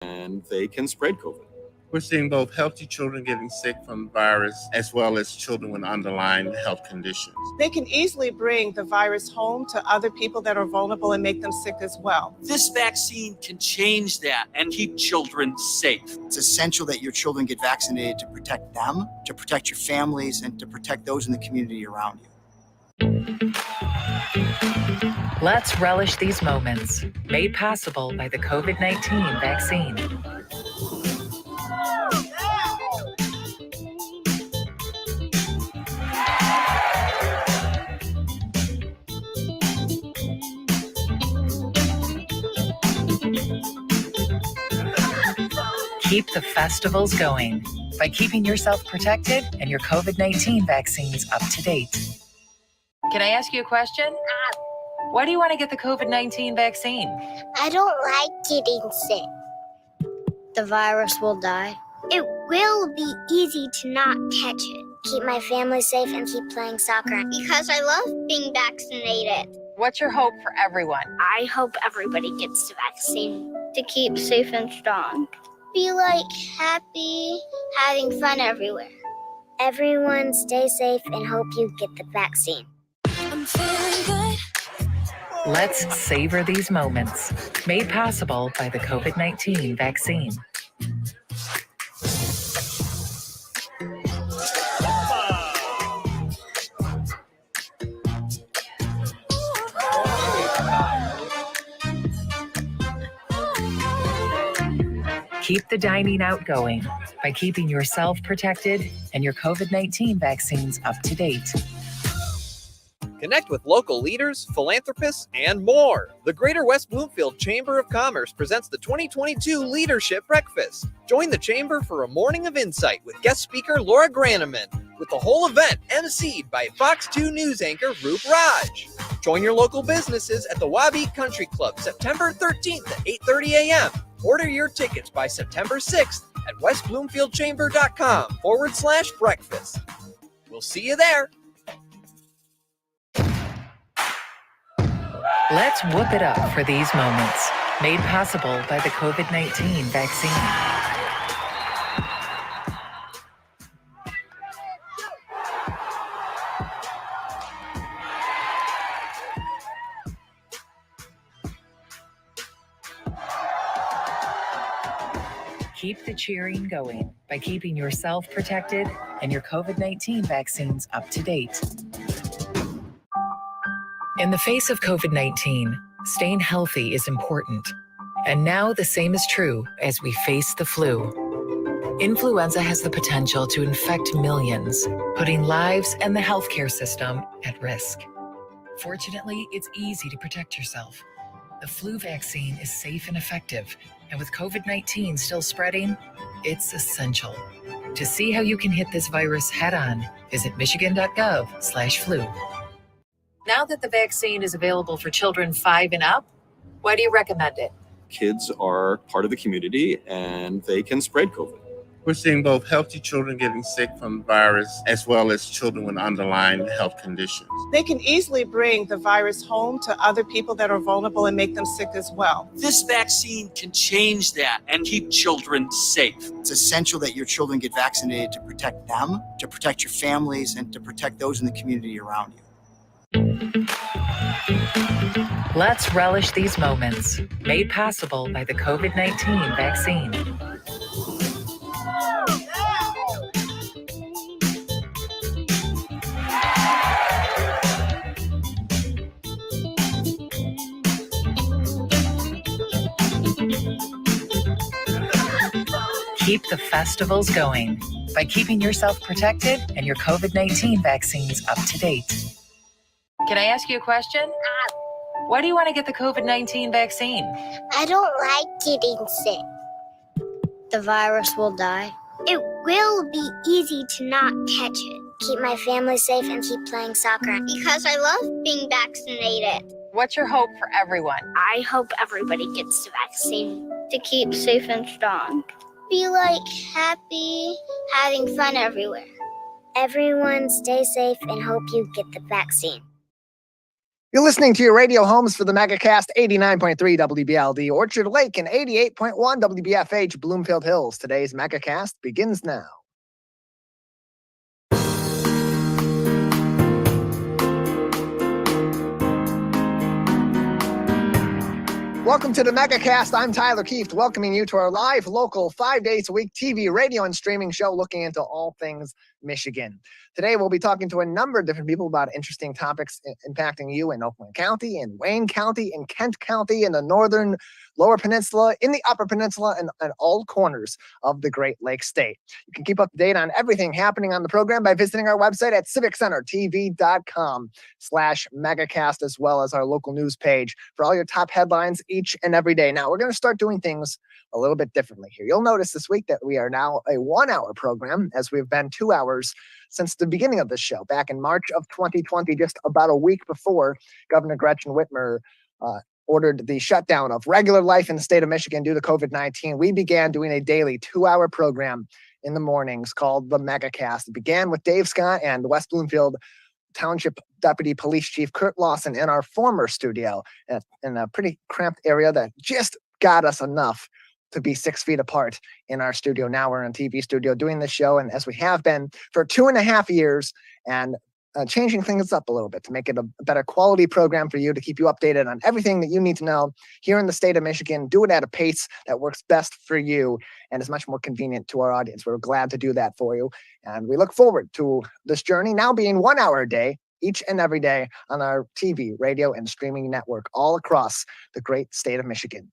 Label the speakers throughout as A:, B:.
A: and they can spread COVID.
B: We're seeing both healthy children getting sick from the virus as well as children with underlying health conditions.
C: They can easily bring the virus home to other people that are vulnerable and make them sick as well.
D: This vaccine can change that and keep children safe.
E: It's essential that your children get vaccinated to protect them, to protect your families, and to protect those in the community around you.
F: Let's relish these moments, made possible by the COVID-19 vaccine. Keep the festivals going by keeping yourself protected and your COVID-19 vaccines up to date. Can I ask you a question? Why do you want to get the COVID-19 vaccine?
G: I don't like getting sick. The virus will die. It will be easy to not catch it. Keep my family safe and keep playing soccer. Because I love being vaccinated.
F: What's your hope for everyone?
G: I hope everybody gets the vaccine to keep safe and strong. Be happy, having fun everywhere. Everyone stay safe and hope you get the vaccine. I'm feeling good.
F: Let's savor these moments, made possible by the COVID-19 vaccine. Keep the dining out going by keeping yourself protected and your COVID-19 vaccines up to date.
H: Connect with local leaders, philanthropists, and more. The Greater West Bloomfield Chamber of Commerce presents the 2022 Leadership Breakfast. Join the Chamber for a morning of insight with guest speaker Laura Graneman, with the whole event emceed by Fox 2 News anchor Roop Raj. Join your local businesses at the Wabi Country Club September 13th at 8:30 a.m. Order your tickets by September 6th at westbloomfieldchamber.com/breakfast. We'll see you there.
F: Let's whoop it up for these moments, made possible by the COVID-19 vaccine. Keep the cheering going by keeping yourself protected and your COVID-19 vaccines up to date. In the face of COVID-19, staying healthy is important. And now the same is true as we face the flu. Influenza has the potential to infect millions, putting lives and the healthcare system at risk. Fortunately, it's easy to protect yourself. The flu vaccine is safe and effective, and with COVID-19 still spreading, it's essential. To see how you can hit this virus head-on, visit michigan.gov/flu. Now that the vaccine is available for children 5 and up, why do you recommend it?
A: Kids are part of the community and they can spread COVID.
B: We're seeing both healthy children getting sick from the virus as well as children with underlying health conditions.
C: They can easily bring the virus home to other people that are vulnerable and make them sick as well.
D: This vaccine can change that and keep children safe.
E: It's essential that your children get vaccinated to protect them, to protect your families, and to protect those in the community around you.
F: Let's relish these moments, made possible by the COVID-19 vaccine. Keep the festivals going by keeping yourself protected and your COVID-19 vaccines up to date. Can I ask you a question? Why do you want to get the COVID-19 vaccine?
G: I don't like getting sick. The virus will die. It will be easy to not catch it. Keep my family safe and keep playing soccer. Because I love being vaccinated.
F: What's your hope for everyone?
G: I hope everybody gets the vaccine to keep safe and strong. Be happy, having fun everywhere. Everyone stay safe and hope you get the vaccine.
I: You're listening to your radio homes for the Megacast 89.3 WBLD Orchard Lake and 88.1 WBFH Bloomfield Hills. Today's Megacast begins now. Welcome to the Megacast. I'm Tyler Keefe, welcoming you to our live, local, 5 days a week TV, radio, and streaming show looking into all things Michigan. Today, we'll be talking to a number of different people about interesting topics impacting you in Oakland County, in Wayne County, in Kent County, in the northern Lower Peninsula, in the Upper Peninsula, and all corners of the Great Lakes State. You can keep up to date on everything happening on the program by visiting our website at civiccentertv.com/megacast, as well as our local news page for all your top headlines each and every day. Now, we're going to start doing things a little bit differently here. You'll notice this week that we are now a 1-hour program, as we've been 2 hours since the beginning of the show. Back in March of 2020, just about a week before Governor Gretchen Whitmer ordered the shutdown of regular life in the state of Michigan due to COVID-19, we began doing a daily 2-hour program in the mornings called the Megacast. It began with Dave Scott and West Bloomfield Township Deputy Police Chief Kurt Lawson in our former studio in a pretty cramped area that just got us enough to be 6 feet apart in our studio. Now we're in a TV studio doing this show, and as we have been for 2.5 years, and changing things up a little bit to make it a better quality program for you, to keep you updated on everything that you need to know here in the state of Michigan. Do it at a pace that works best for you and is much more convenient to our audience. We're glad to do that for you, and we look forward to this journey now being 1 hour a day, each and every day, on our TV, radio, and streaming network all across the great state of Michigan.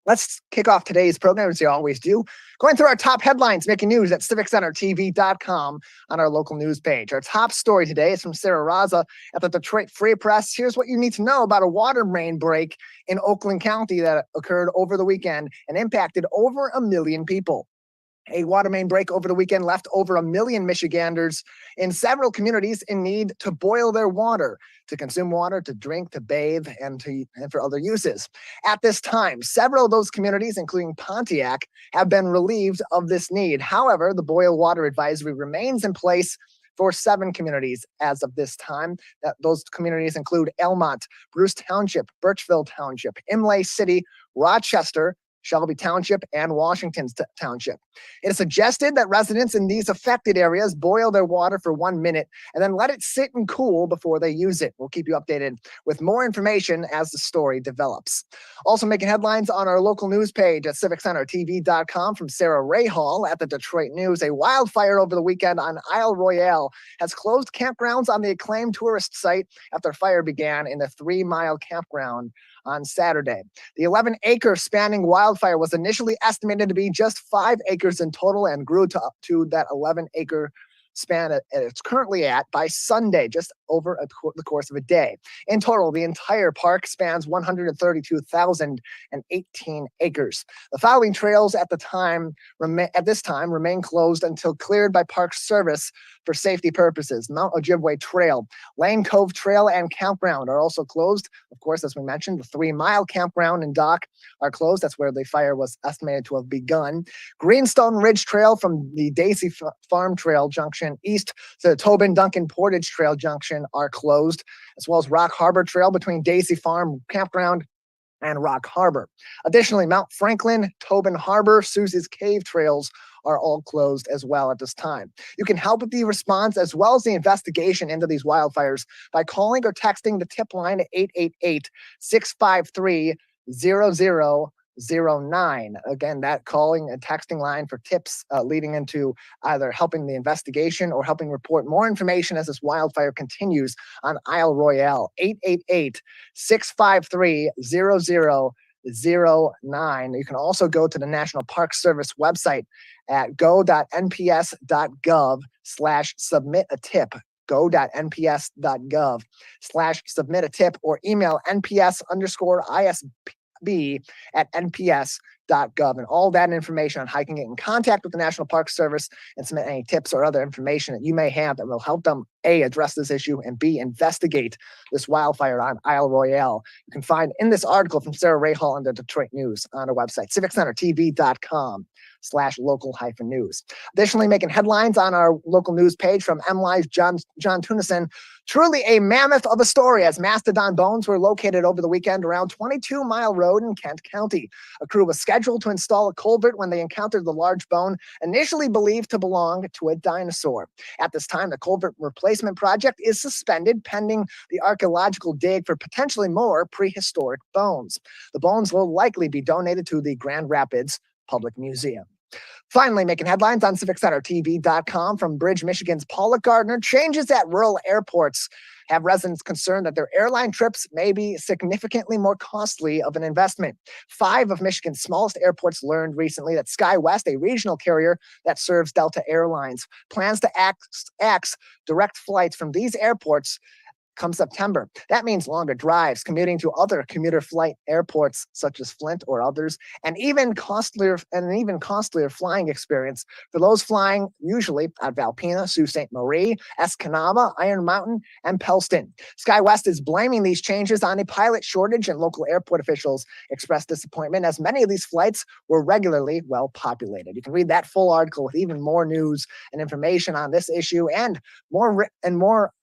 I: Let's kick off today's program, as you always do, going through our top headlines making news at civiccentertv.com on our local news page. Our top story today is from Sarah Raza at the Detroit Free Press. Here's what you need to know about a water main break in Oakland County that occurred over the weekend and impacted over 1 million people. A water main break over the weekend left over 1 million Michiganders in several communities in need to boil their water, to consume water, to drink, to bathe, and for other uses. At this time, several of those communities, including Pontiac, have been relieved of this need. However, the boil water advisory remains in place for 7 communities as of this time. Those communities include Elmont, Bruce Township, Birchville Township, Imlay City, Rochester, Shelby Township, and Washington Township. It is suggested that residents in these affected areas boil their water for 1 minute and then let it sit and cool before they use it. We'll keep you updated with more information as the story develops. Also making headlines on our local news page at civiccentertv.com from Sarah Rahal at the Detroit News. A wildfire over the weekend on Isle Royale has closed campgrounds on the acclaimed tourist site after fire began in the 3-mile campground on Saturday. The 11-acre spanning wildfire was initially estimated to be just 5 acres in total and grew to up to that 11-acre span it's currently at by Sunday, just over the course of a day. In total, the entire park spans 132,018 acres. The following trails at this time remain closed until cleared by Park Service for safety purposes. Mount Ojibwe Trail, Lane Cove Trail, and Campground are also closed. Of course, as we mentioned, the 3-mile campground and dock are closed. That's where the fire was estimated to have begun. Greenstone Ridge Trail from the Daisy Farm Trail Junction east to the Tobin Duncan Portage Trail Junction are closed, as well as Rock Harbor Trail between Daisy Farm Campground and Rock Harbor. Additionally, Mount Franklin, Tobin Harbor, Susie's Cave trails are all closed as well at this time. You can help with the response as well as the investigation into these wildfires by calling or texting the tip line at 888-653-0009. Again, that calling and texting line for tips leading into either helping the investigation or helping report more information as this wildfire continues on Isle Royale. 888-653-0009. You can also go to the National Park Service website at go.nps.gov/submit-a-tip. go.nps.gov/submit-a-tip or email nps_isb@nps.gov, and all that information on how you can get in contact with the National Park Service and submit any tips or other information that you may have that will help them A, address this issue, and B, investigate this wildfire on Isle Royale. You can find in this article from Sarah Rahal on the Detroit News on our website, civiccentertv.com. www.mlive.com/local-news. Additionally, making headlines on our local news page from MLive's John Tunison. Truly a mammoth of a story, as mastodon bones were located over the weekend around 22 Mile Road in Kent County. A crew was scheduled to install a culvert when they encountered the large bone, initially believed to belong to a dinosaur. At this time, the culvert replacement project is suspended pending the archaeological dig for potentially more prehistoric bones. The bones will likely be donated to the Grand Rapids Public Museum. Finally, making headlines on CivicCenterTV.com from Bridge, Michigan's Paula Gardner. Changes at rural airports have residents concerned that their airline trips may be significantly more costly of an investment. 5 of Michigan's smallest airports learned recently that SkyWest, a regional carrier that serves Delta Airlines, plans to axe direct flights from these airports come September. That means longer drives, commuting to other commuter flight airports such as Flint or others, and an even costlier flying experience for those flying usually at Valpina, Sault Ste. Marie, Escanaba, Iron Mountain, and Pellston. SkyWest is blaming these changes on a pilot shortage, and local airport officials expressed disappointment as many of these flights were regularly well populated. You can read that full article with even more news and information on this issue and more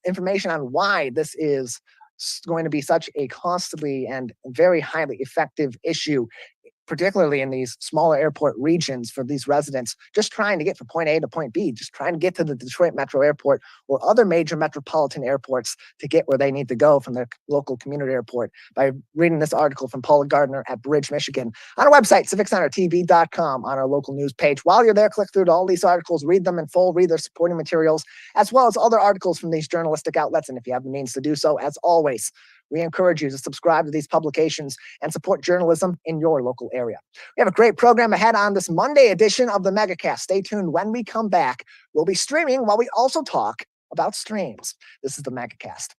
I: information on why this is going to be such a costly and very highly effective issue, particularly in these smaller airport regions for these residents just trying to get from point A to point B, just trying to get to the Detroit Metro Airport or other major metropolitan airports to get where they need to go from their local community airport, by reading this article from Paula Gardner at Bridge, Michigan on our website, CivicCenterTV.com, on our local news page. While you're there, click through to all these articles, read them in full, read their supporting materials, as well as other articles from these journalistic outlets. And if you have the means to do so, as always, we encourage you to subscribe to these publications and support journalism in your local area. We have a great program ahead on this Monday edition of the Megacast. Stay tuned. When we come back, we'll be streaming while we also talk about streams. This is the Megacast.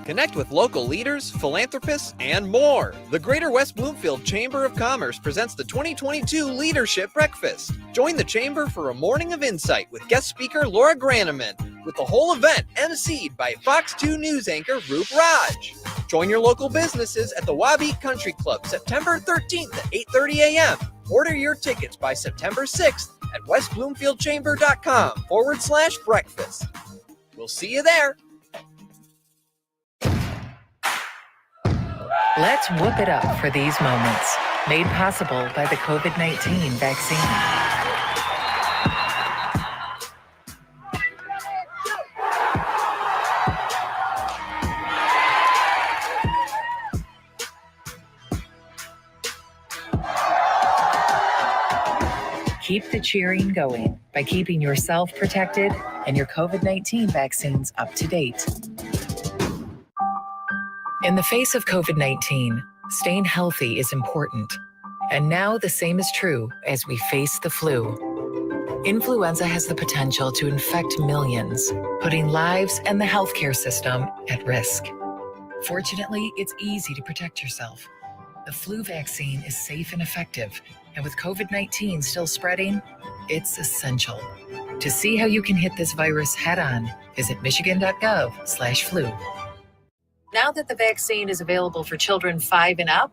H: Connect with local leaders, philanthropists, and more. The Greater West Bloomfield Chamber of Commerce presents the 2022 Leadership Breakfast. Join the Chamber for a morning of insight with guest speaker Laura Graneman, with the whole event emceed by Fox 2 News anchor Roop Raj. Join your local businesses at the Wabeat Country Club September 13th at 8:30 a.m. Order your tickets by September 6th at westbloomfieldchamber.com/breakfast. We'll see you there.
F: Let's whoop it up for these moments, made possible by the COVID-19 vaccine. Keep the cheering going by keeping yourself protected and your COVID-19 vaccines up to date. In the face of COVID-19, staying healthy is important. And now the same is true as we face the flu. Influenza has the potential to infect millions, putting lives and the healthcare system at risk. Fortunately, it's easy to protect yourself. The flu vaccine is safe and effective, and with COVID-19 still spreading, it's essential. To see how you can hit this virus head-on, visit michigan.gov/flu. Now that the vaccine is available for children 5 and up,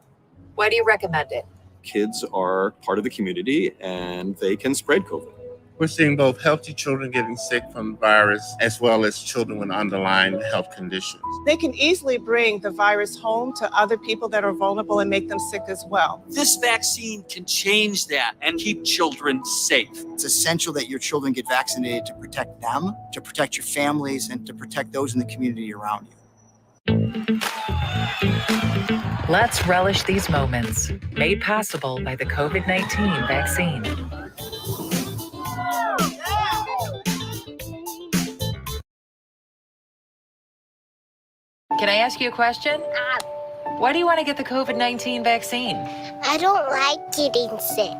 F: why do you recommend it?
A: Kids are part of the community and they can spread COVID.
B: We're seeing both healthy children getting sick from the virus as well as children with underlying health conditions.
C: They can easily bring the virus home to other people that are vulnerable and make them sick as well.
D: This vaccine can change that and keep children safe.
E: It's essential that your children get vaccinated to protect them, to protect your families, and to protect those in the community around you.
F: Let's relish these moments, made possible by the COVID-19 vaccine. Can I ask you a question? Why do you want to get the COVID-19 vaccine?
G: I don't like getting sick.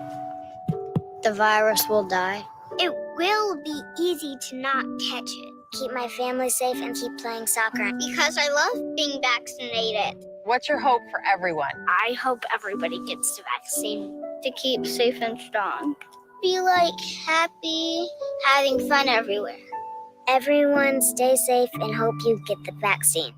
G: The virus will die. It will be easy to not catch it. Keep my family safe and keep playing soccer. Because I love being vaccinated.
F: What's your hope for everyone?
G: I hope everybody gets the vaccine to keep safe and strong. Be happy, having fun everywhere. Everyone stay safe and hope you get the vaccine.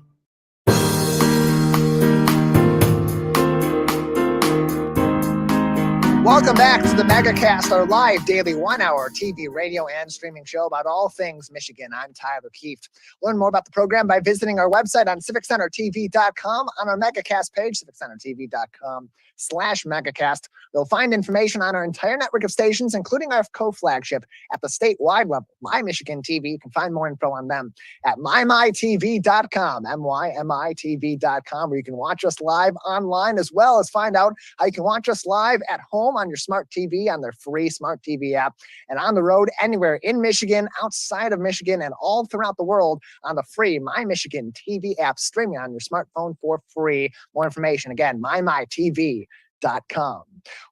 I: Welcome back to the Megacast, our live daily 1-hour TV, radio, and streaming show about all things Michigan. I'm Tyler Keefe. Learn more about the program by visiting our website on civiccentertv.com, on our Megacast page, civiccentertv.com/Megacast. You'll find information on our entire network of stations, including our co-flagship at the statewide level, My Michigan TV. You can find more info on them at mymytv.com, mymitv.com, where you can watch us live online, as well as find out how you can watch us live at home on your smart TV, on their free smart TV app, and on the road anywhere in Michigan, outside of Michigan, and all throughout the world on the free My Michigan TV app, streaming on your smartphone for free. More information, again, mymytv.com.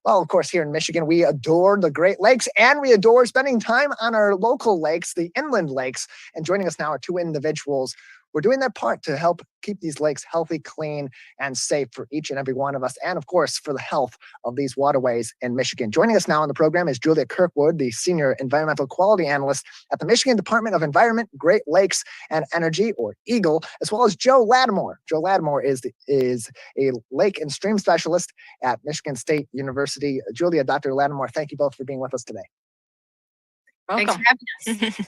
I: Well, of course, here in Michigan, we adore the Great Lakes, and we adore spending time on our local lakes, the inland lakes. And joining us now are two individuals who are doing their part to help keep these lakes healthy, clean, and safe for each and every one of us, and of course, for the health of these waterways in Michigan. Joining us now on the program is Julia Kirkwood, the Senior Environmental Quality Analyst at the Michigan Department of Environment, Great Lakes, and Energy, or EGLE, as well as Joe Lattimore. Joe Lattimore is a lake and stream specialist at Michigan State University. Julia, Dr. Lattimore, thank you both for being with us today.
J: Welcome. Thanks for having us.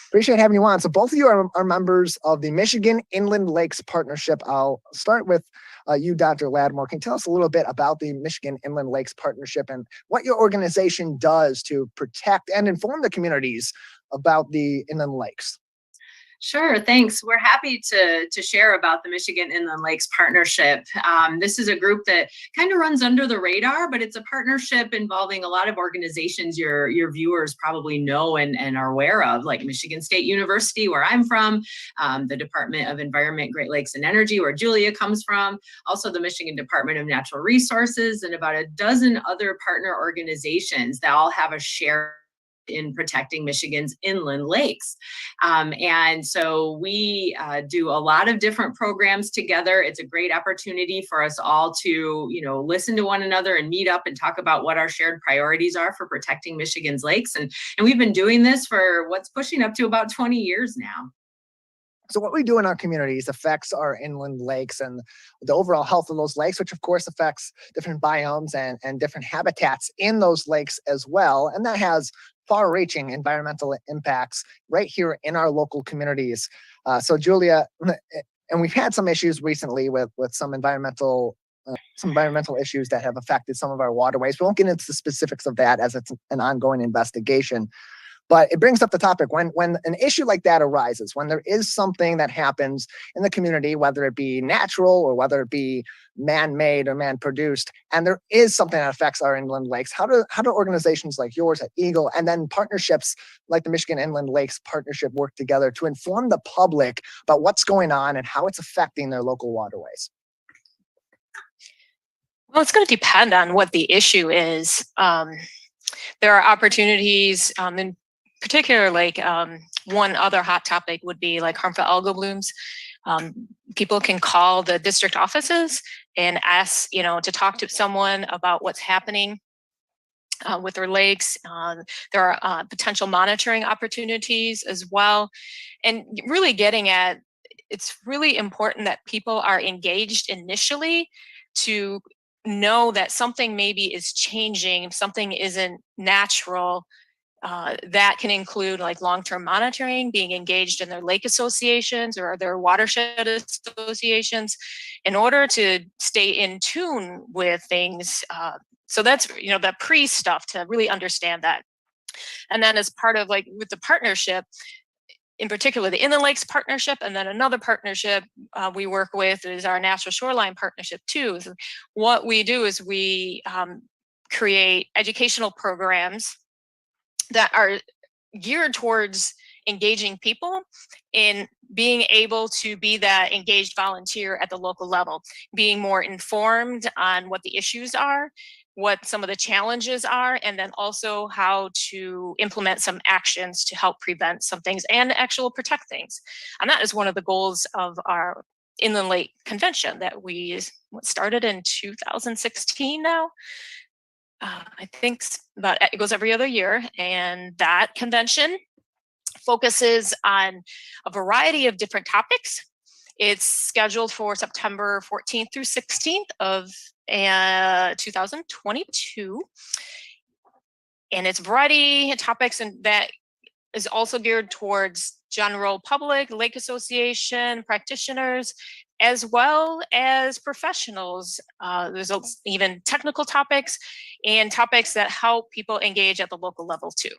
I: Appreciate having you on. So both of you are members of the Michigan Inland Lakes Partnership. I'll start with you, Dr. Lattimore. Can you tell us a little bit about the Michigan Inland Lakes Partnership and what your organization does to protect and inform the communities about the inland lakes?
J: Sure, thanks. We're happy to share about the Michigan Inland Lakes Partnership. This is a group that kind of runs under the radar, but it's a partnership involving a lot of organizations your viewers probably know and are aware of, like Michigan State University, where I'm from, the Department of Environment, Great Lakes, and Energy, where Julia comes from, also the Michigan Department of Natural Resources, and about a dozen other partner organizations that all have a share in protecting Michigan's inland lakes. And so we do a lot of different programs together. It's a great opportunity for us all to, listen to one another and meet up and talk about what our shared priorities are for protecting Michigan's lakes. And we've been doing this for what's pushing up to about 20 years now.
I: So what we do in our communities affects our inland lakes and the overall health of those lakes, which of course affects different biomes and different habitats in those lakes as well. And that has far-reaching environmental impacts right here in our local communities. So Julia, and we've had some issues recently with some environmental issues that have affected some of our waterways. We won't get into the specifics of that as it's an ongoing investigation. But it brings up the topic when an issue like that arises, when there is something that happens in the community, whether it be natural or whether it be man-made or man-produced, and there is something that affects our inland lakes, how do organizations like yours at EGLE and then partnerships like the Michigan Inland Lakes Partnership work together to inform the public about what's going on and how it's affecting their local waterways?
K: Well, it's going to depend on what the issue is. There are opportunities in particular, like one other hot topic would be like harmful algal blooms. People can call the district offices and ask, to talk to someone about what's happening with their lakes. There are potential monitoring opportunities as well. And really getting at, it's really important that people are engaged initially to know that something maybe is changing, something isn't natural. That can include like long-term monitoring, being engaged in their lake associations or their watershed associations in order to stay in tune with things. So that's, the pre-stuff to really understand that. And then as part of with the partnership, in particular, the Inland Lakes Partnership, and then another partnership we work with is our Natural Shoreline Partnership too. So what we do is we create educational programs that are geared towards engaging people in being able to be that engaged volunteer at the local level, being more informed on what the issues are, what some of the challenges are, and then also how to implement some actions to help prevent some things and actually protect things. And that is one of the goals of our Inland Lake Convention that we started in 2016 now. I think it goes every other year, and that convention focuses on a variety of different topics. It's scheduled for September 14th through 16th of 2022. And it's a variety of topics, and that is also geared towards general public, lake association, practitioners, as well as professionals. There's even technical topics and topics that help people engage at the local level too.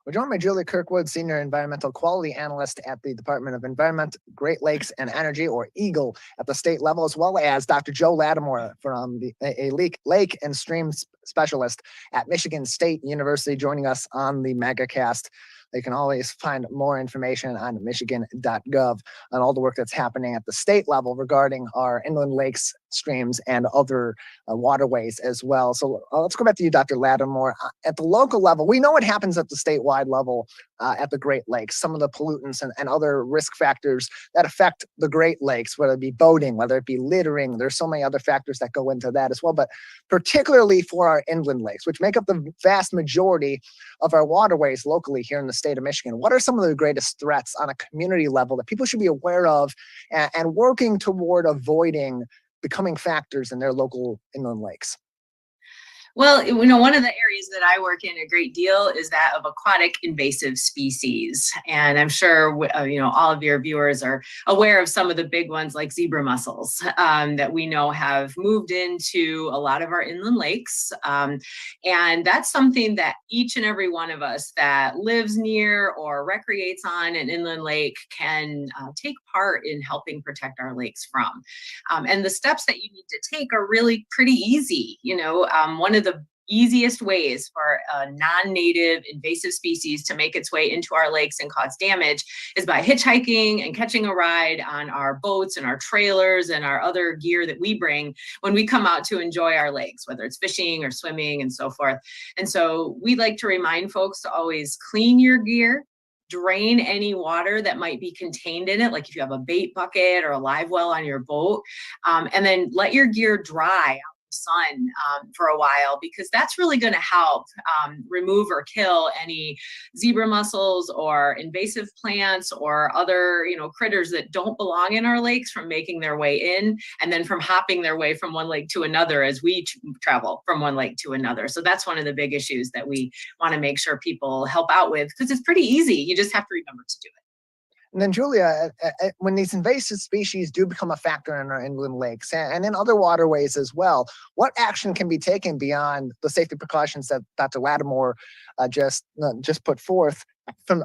I: We're joined by Julia Kirkwood, Senior Environmental Quality Analyst at the Department of Environment, Great Lakes and Energy, or EGLE, at the state level, as well as Dr. Joe Lattimore, from a lake and stream specialist at Michigan State University, joining us on the Megacast. You can always find more information on michigan.gov on all the work that's happening at the state level regarding our inland lakes, streams, and other waterways as well. So let's go back to you, Dr. Lattimore. At the local level, we know what happens at the statewide level at the Great Lakes, some of the pollutants and other risk factors that affect the Great Lakes, whether it be boating, whether it be littering. There's so many other factors that go into that as well, but particularly for our inland lakes, which make up the vast majority of our waterways locally here in the state of Michigan. What are some of the greatest threats on a community level that people should be aware of and working toward avoiding becoming factors in their local inland lakes?
J: Well, you know, one of the areas that I work in a great deal is that of aquatic invasive species. And I'm sure, you know, all of your viewers are aware of some of the big ones like zebra mussels that we know have moved into a lot of our inland lakes. And that's something that each and every one of us that lives near or recreates on an inland lake can take part in helping protect our lakes from. And the steps that you need to take are really pretty easy. You know, one of the easiest ways for a non-native invasive species to make its way into our lakes and cause damage is by hitchhiking and catching a ride on our boats and our trailers and our other gear that we bring when we come out to enjoy our lakes, whether it's fishing or swimming and so forth. And so we like to remind folks to always clean your gear, drain any water that might be contained in it, like if you have a bait bucket or a live well on your boat, and then let your gear dry out sun for a while, because that's really going to help remove or kill any zebra mussels or invasive plants or other, you know, critters that don't belong in our lakes from making their way in and then from hopping their way from one lake to another as we travel from one lake to another. So that's one of the big issues that we want to make sure people help out with, because it's pretty easy. You just have to remember to do it.
I: And then, Julia, when these invasive species do become a factor in our inland lakes and in other waterways as well, what action can be taken beyond the safety precautions that Dr. Lattimore just put forth,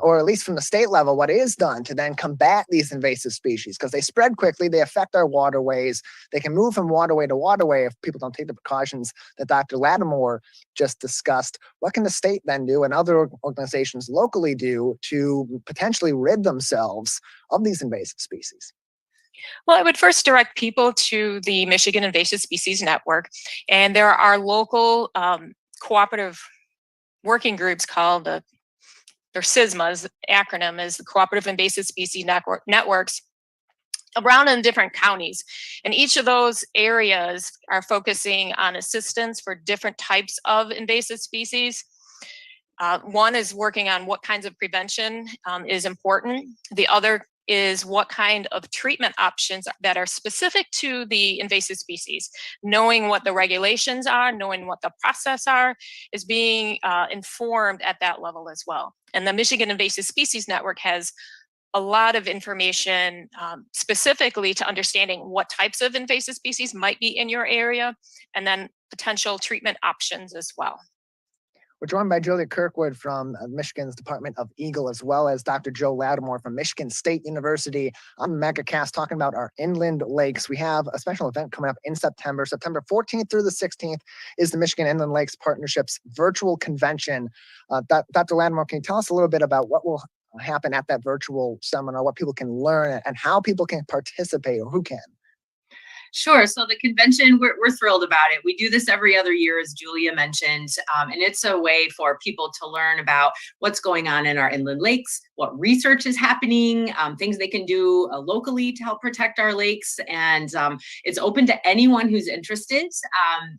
I: or at least from the state level, what is done to then combat these invasive species? Because they spread quickly, they affect our waterways, they can move from waterway to waterway if people don't take the precautions that Dr. Lattimore just discussed. What can the state then do and other organizations locally do to potentially rid themselves of these invasive species?
K: Well, I would first direct people to the Michigan Invasive Species Network, and there are local cooperative working groups called their CISMA's acronym is the Cooperative Invasive Species Networks around in different counties. And each of those areas are focusing on assistance for different types of invasive species. One is working on what kinds of prevention is important. The other is what kind of treatment options that are specific to the invasive species. Knowing what the regulations are, knowing what the process are, is being informed at that level as well. And the Michigan Invasive Species Network has a lot of information specifically to understanding what types of invasive species might be in your area, and then potential treatment options as well.
I: We're joined by Julia Kirkwood from Michigan's Department of EGLE, as well as Dr. Joe Lattimore from Michigan State University on Megacast, talking about our inland lakes. We have a special event coming up in September. September 14th through the 16th is the Michigan Inland Lakes Partnership's virtual convention. Dr. Lattimore, can you tell us a little bit about what will happen at that virtual seminar, what people can learn, and how people can participate, or who can?
J: Sure. So the convention, we're thrilled about it. We do this every other year, as Julia mentioned, and it's a way for people to learn about what's going on in our inland lakes, what research is happening, things they can do locally to help protect our lakes. And it's open to anyone who's interested.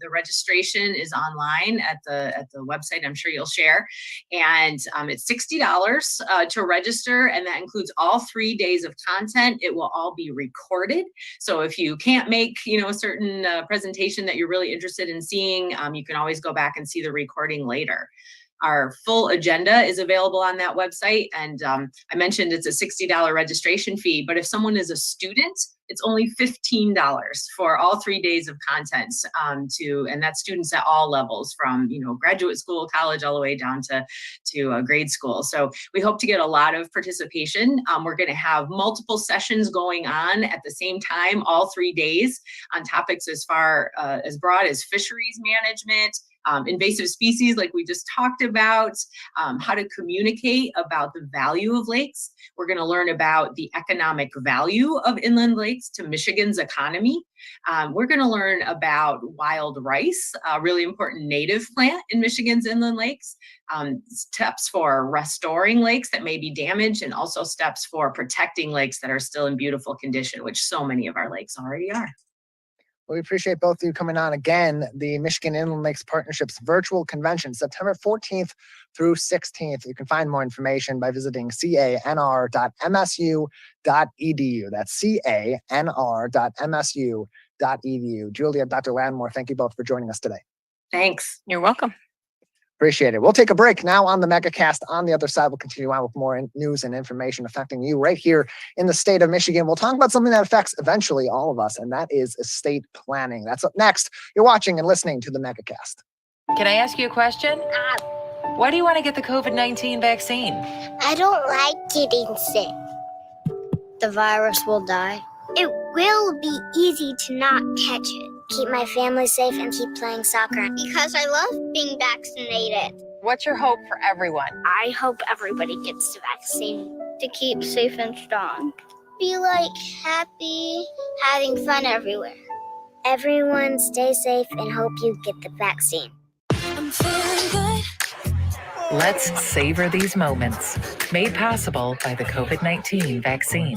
J: The registration is online at the website I'm sure you'll share. And it's $60 to register, and that includes all 3 days of content. It will all be recorded. So if you can't make like, a certain presentation that you're really interested in seeing, you can always go back and see the recording later. Our full agenda is available on that website. And I mentioned it's a $60 registration fee, but if someone is a student, it's only $15 for all 3 days of content and that's students at all levels from, graduate school, college, all the way down to grade school. So we hope to get a lot of participation. We're going to have multiple sessions going on at the same time, all 3 days, on topics as broad as fisheries management, invasive species like we just talked about, how to communicate about the value of lakes. We're going to learn about the economic value of inland lakes to Michigan's economy. We're going to learn about wild rice, a really important native plant in Michigan's inland lakes, steps for restoring lakes that may be damaged, and also steps for protecting lakes that are still in beautiful condition, which so many of our lakes already are.
I: Well, we appreciate both of you coming on again. The Michigan Inland Lakes Partnership's virtual convention, September 14th through 16th. You can find more information by visiting canr.msu.edu. That's canr.msu.edu. Julia, Dr. Landmore, thank you both for joining us today.
J: Thanks.
K: You're welcome.
I: Appreciate it. We'll take a break now on the Megacast. On the other side, we'll continue on with more news and information affecting you right here in the state of Michigan. We'll talk about something that affects eventually all of us, and that is estate planning. That's up next. You're watching and listening to the Megacast.
F: Can I ask you a question? Why do you want to get the COVID-19 vaccine?
G: I don't like getting sick. The virus will die. It will be easy to not catch it. Keep my family safe and keep playing soccer. Because I love being vaccinated.
F: What's your hope for everyone?
G: I hope everybody gets the vaccine to keep safe and strong. Be happy, having fun everywhere. Everyone stay safe and hope you get the vaccine. I'm feeling good.
F: Let's savor these moments. Made possible by the COVID-19 vaccine.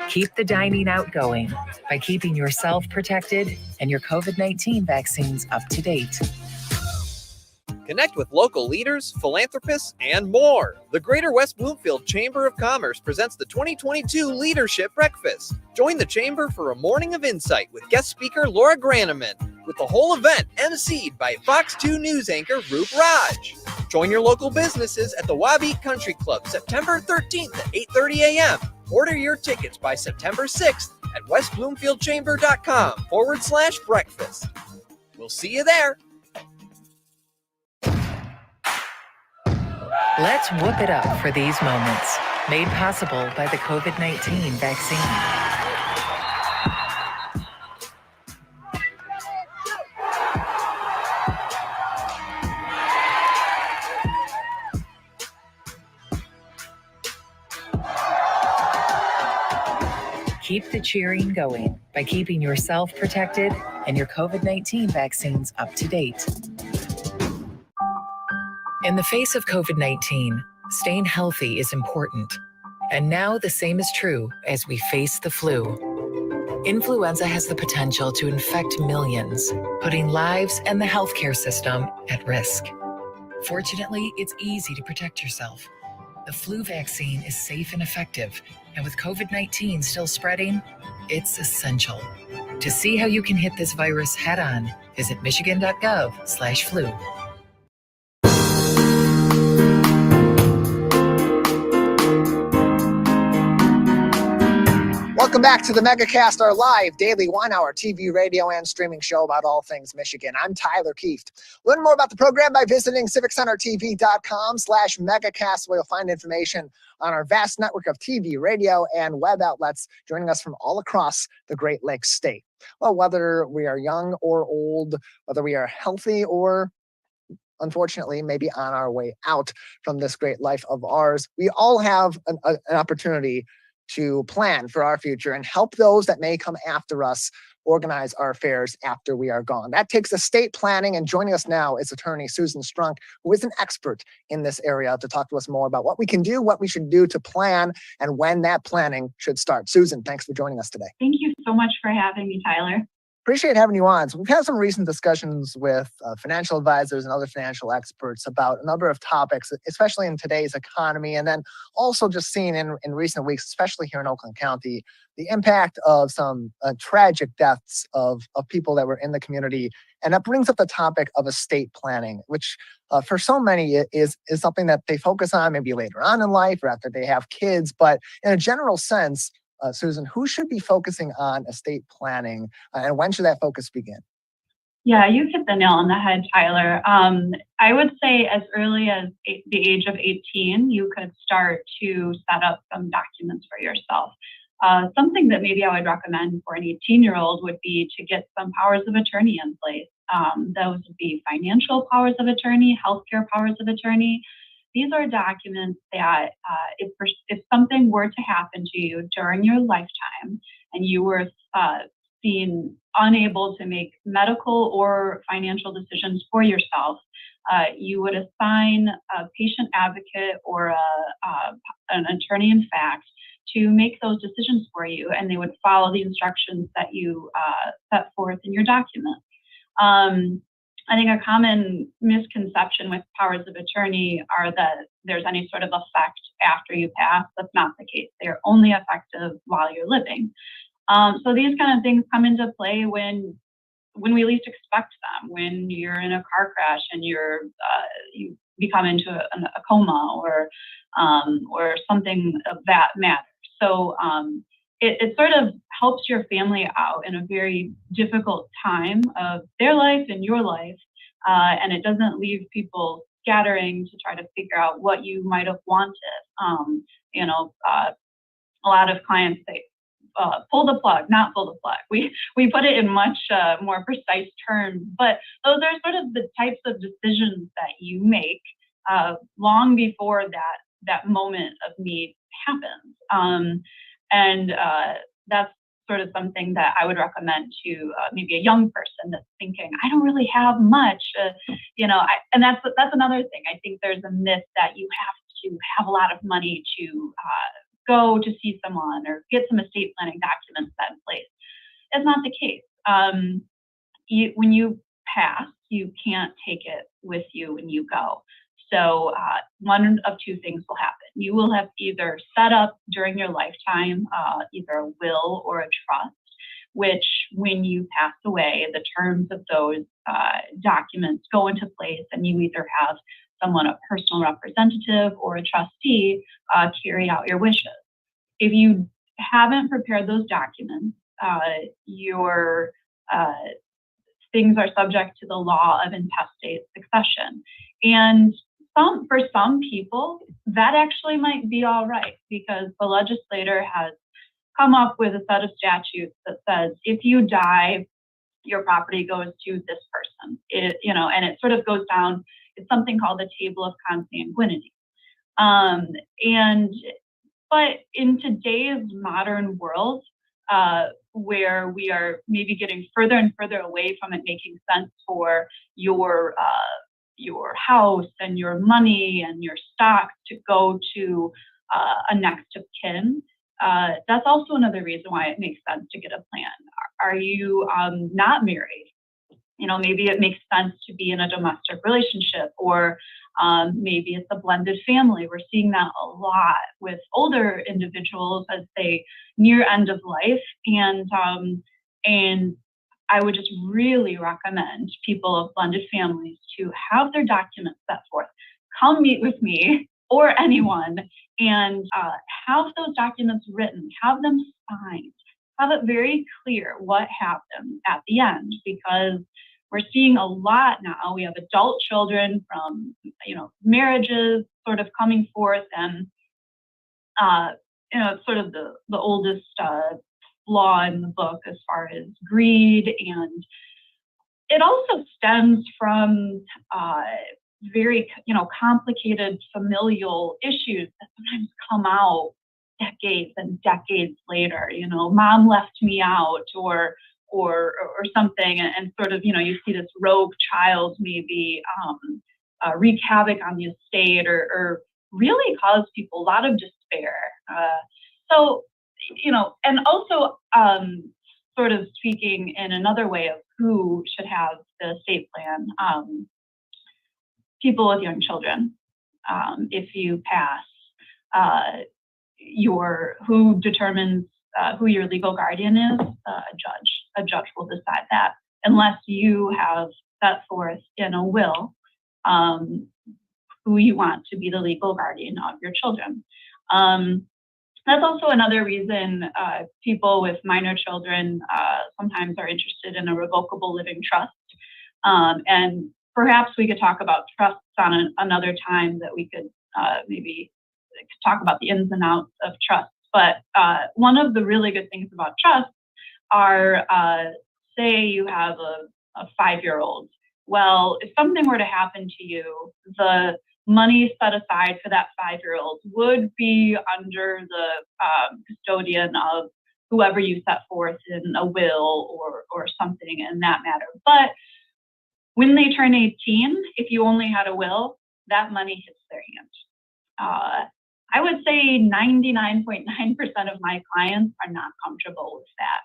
F: Keep the dining out going by keeping yourself protected and your COVID-19 vaccines up to date.
H: Connect with local leaders, philanthropists, and more. The Greater West Bloomfield Chamber of Commerce presents the 2022 Leadership Breakfast. Join the Chamber for a morning of insight with guest speaker Laura Graneman, with the whole event emceed by Fox 2 News anchor Roop Raj. Join your local businesses at the Wabeat Country Club September 13th at 8:30 a.m. Order your tickets by September 6th at westbloomfieldchamber.com/breakfast. We'll see you there.
F: Let's whoop it up for these moments. Made possible by the COVID-19 vaccine. Keep the cheering going by keeping yourself protected and your COVID-19 vaccines up to date. In the face of COVID-19, staying healthy is important. And now the same is true as we face the flu. Influenza has the potential to infect millions, putting lives and the healthcare system at risk. Fortunately, it's easy to protect yourself. The flu vaccine is safe and effective, and with COVID-19 still spreading, it's essential. To see how you can hit this virus head on, visit michigan.gov/flu.
I: Welcome back to the Megacast, our live daily 1-hour TV, radio, and streaming show about all things Michigan. I'm Tyler Kieft. Learn more about the program by visiting civiccentertv.com/megacast, where you'll find information on our vast network of TV, radio, and web outlets joining us from all across the Great Lakes state. Well, whether we are young or old, whether we are healthy or unfortunately maybe on our way out from this great life of ours, we all have an opportunity to plan for our future and help those that may come after us organize our affairs after we are gone. That takes estate planning, and joining us now is attorney Susan Strunk, who is an expert in this area, to talk to us more about what we can do, what we should do to plan, and when that planning should start. Susan, thanks for joining us today.
L: Thank you so much for having me, Tyler.
I: appreciate having you on. So we've had some recent discussions with financial advisors and other financial experts about a number of topics, especially in today's economy, and then also just seeing in recent weeks, especially here in Oakland County, the impact of some tragic deaths of people that were in the community. And that brings up the topic of estate planning, which for so many is something that they focus on maybe later on in life or after they have kids. But in a general sense, Susan, who should be focusing on estate planning and when should that focus begin?
L: Yeah, you hit the nail on the head, Tyler. I would say as early as the age of 18, you could start to set up some documents for yourself. Something that maybe I would recommend for an 18-year-old would be to get some powers of attorney in place. Those would be financial powers of attorney, healthcare powers of attorney. These are documents that if something were to happen to you during your lifetime and you were seen unable to make medical or financial decisions for yourself, you would assign a patient advocate or an attorney in fact to make those decisions for you, and they would follow the instructions that you set forth in your document. I think a common misconception with powers of attorney are that there's any sort of effect after you pass. That's not the case. They're only effective while you're living. So these kind of things come into play when we least expect them, when you're in a car crash and you become into a coma or something of that matter. So it sort of helps your family out in a very difficult time of their life and your life, and it doesn't leave people scattering to try to figure out what you might have wanted. A lot of clients say, pull the plug, not pull the plug. We put it in much more precise terms, but those are sort of the types of decisions that you make long before that moment of need happens. And that's sort of something that I would recommend to maybe a young person that's thinking, I don't really have much, and that's another thing. I think there's a myth that you have to have a lot of money to go to see someone or get some estate planning documents set in place. It's not the case. When you pass, you can't take it with you when you go. So one of two things will happen. You will have either set up during your lifetime either a will or a trust, which when you pass away, the terms of those documents go into place and you either have someone, a personal representative or a trustee, carry out your wishes. If you haven't prepared those documents, your things are subject to the law of intestate succession. And for some people, that actually might be all right because the legislator has come up with a set of statutes that says if you die, your property goes to this person. And it sort of goes down. It's something called the table of consanguinity. But in today's modern world, where we are maybe getting further and further away from it making sense for your house and your money and your stocks to go to a next of kin, that's also another reason why it makes sense to get a plan. Are you not married? Maybe it makes sense to be in a domestic relationship, or maybe it's a blended family. We're seeing that a lot with older individuals as they near end of life. And I would just really recommend people of blended families to have their documents set forth. Come meet with me or anyone and have those documents written, have them signed, have it very clear what happened at the end, because we're seeing a lot now. We have adult children from, marriages sort of coming forth, and, sort of the oldest flaw in the book as far as greed. And it also stems from very, complicated familial issues that sometimes come out decades and decades later. Mom left me out, or something, and sort of, you see this rogue child maybe wreak havoc on the estate or really cause people a lot of despair. And also sort of speaking in another way of who should have the estate plan, people with young children. If you pass, who determines who your legal guardian is? A judge. A judge will decide that, unless you have set forth in a will who you want to be the legal guardian of your children. That's also another reason people with minor children sometimes are interested in a revocable living trust. And perhaps we could talk about trusts on another time, that we could maybe talk about the ins and outs of trusts. But one of the really good things about trusts are, say you have a 5-year-old. Well, if something were to happen to you, the money set aside for that 5-year-old would be under the custodian of whoever you set forth in a will or something in that matter. But when they turn 18, if you only had a will, that money hits their hand. I would say 99.9% of my clients are not comfortable with that.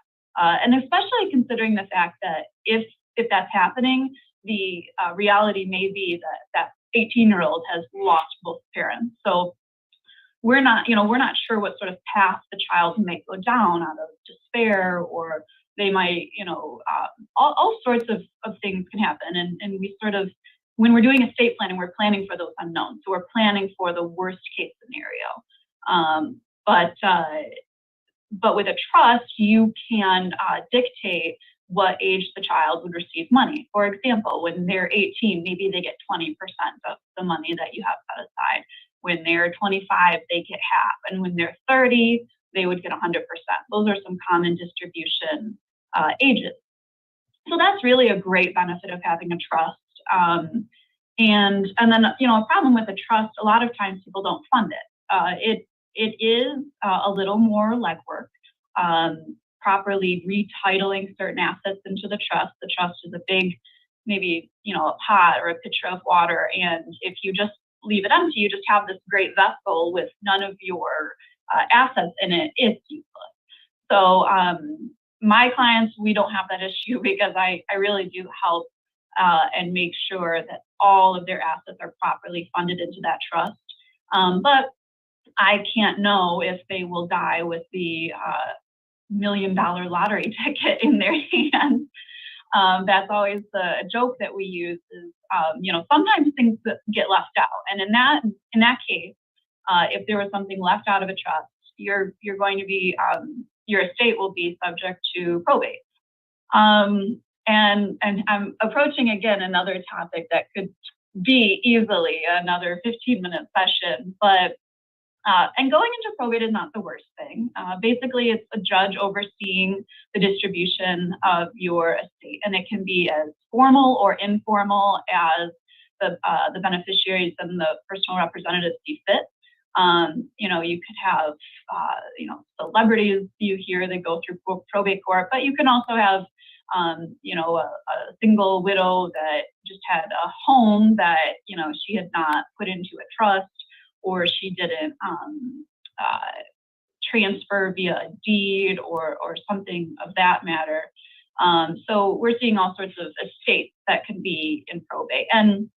L: And especially considering the fact that if that's happening, the reality may be that 18-year-old has lost both parents. So we're not sure what sort of path the child might go down out of despair, or they might, all sorts of things can happen. And we sort of, when we're doing estate planning, we're planning for those unknowns. So we're planning for the worst case scenario. But with a trust, you can dictate what age the child would receive money. For example, when they're 18, maybe they get 20% of the money that you have set aside. When they're 25, they get half. And when they're 30, they would get 100%. Those are some common distribution ages. So that's really a great benefit of having a trust. And then, a problem with a trust, a lot of times people don't fund it. It is a little more legwork. Properly retitling certain assets into the trust. The trust is a big, maybe, a pot or a pitcher of water. And if you just leave it empty, you just have this great vessel with none of your assets in it. It's useless. So my clients, we don't have that issue, because I really do help and make sure that all of their assets are properly funded into that trust. But I can't know if they will die with the $1 million lottery ticket in their hands. That's always the joke that we use is, sometimes things get left out. And in that case, if there was something left out of a trust, you're going to be, your estate will be subject to probate. And I'm approaching again another topic that could be easily another 15-minute session, but and going into probate is not the worst thing. Basically, it's a judge overseeing the distribution of your estate, and it can be as formal or informal as the beneficiaries and the personal representatives see fit. You could have celebrities you hear that go through probate court, but you can also have a single widow that just had a home that she had not put into a trust, or she didn't transfer via a deed or something of that matter. So we're seeing all sorts of estates that can be in probate. And,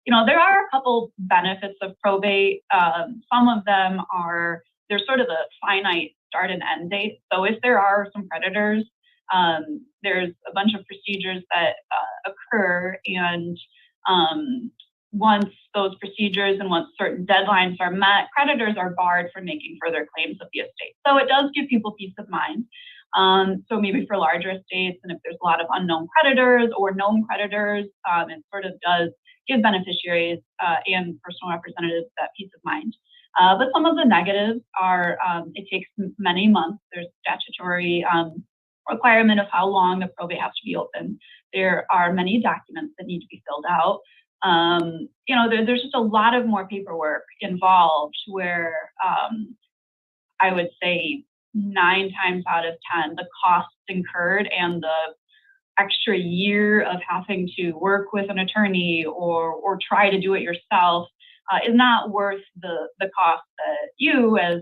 L: there are a couple benefits of probate. Some of them there's sort of a finite start and end date. So if there are some creditors, there's a bunch of procedures that occur, and once those procedures and once certain deadlines are met, creditors are barred from making further claims of the estate. So it does give people peace of mind. So maybe for larger estates, and if there's a lot of unknown creditors or known creditors, it sort of does give beneficiaries and personal representatives that peace of mind. But some of the negatives are it takes many months. There's statutory requirement of how long the probate has to be open. There are many documents that need to be filled out. There's just a lot of more paperwork involved, where I would say 9 times out of 10, the costs incurred and the extra year of having to work with an attorney or try to do it yourself is not worth the cost that you, as